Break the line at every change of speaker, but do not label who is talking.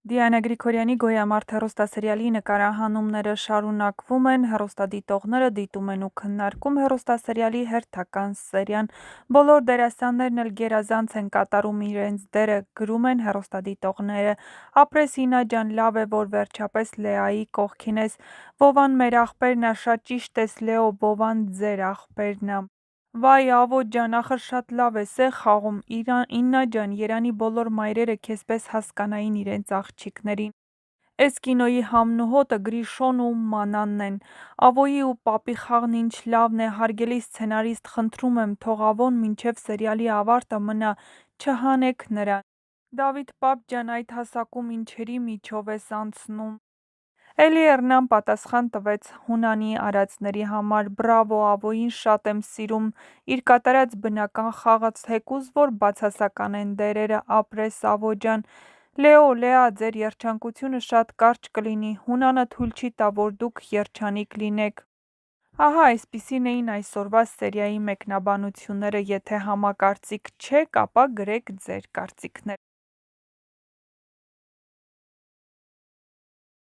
Դիանա Գրիգորյանի «Գոյամարդ» հեռուստասերիալի նկարահանումները շարունակվում են, հեռուստադիտողները դիտում են ու քննարկում հեռուստասերիալի հերթական սերիան։ Բոլոր դերասաններն էլ գերազանց են կատարում իրենց դերը, գրում են հեռուստադիտողները։ Ապրես Ինա ջան, լավ է, որ վերջապես Լեայի կողքին ես։ Վովան մեր ախպերն ա, շատ ճիշտ ես Լեո, Վովան ձեր ախպերն ա։ Վայ Ավո ջան, ախր շատ լավ ես է խաղում, Իննա ջան, երանի բոլոր մայրերը քեզ պես հասկանային իրենց աղջիկներին։ Էս կինոյի համն ու հոտը Գրիշոն ու Մանանն են։ Ավոյի ու պապի խաղն ինչ լավն է, հարգելի սցենարիստ, խնդրում եմ, թող Ավոն մինչև սերիալի ավարտը մնա, չհանեք նրան։ Դավիթ պապ ջան, այդ հասակում ինչերի միջով ես անցնում։ Էլի Էռնան պատասխան տվեց Հունանի արածների համար, բրավո Ավոյին շատ եմ սիրում, իր կատարած բնական խաղը, թեկուզ որ բացասական են դերերը, ապրես Ավո ջան։ Լեո, Լեա, ձեր երջանկությունը շատ կարճ կլինի, Հունանը թույլ չի տա, որ դուք երջանիկ լինեք։ Ահա այսպիսին էին այսօրվա սերիայի մեկնաբանությունները, եթե համակարծիք չեք, ապա գրեք ձեր կարծիքները։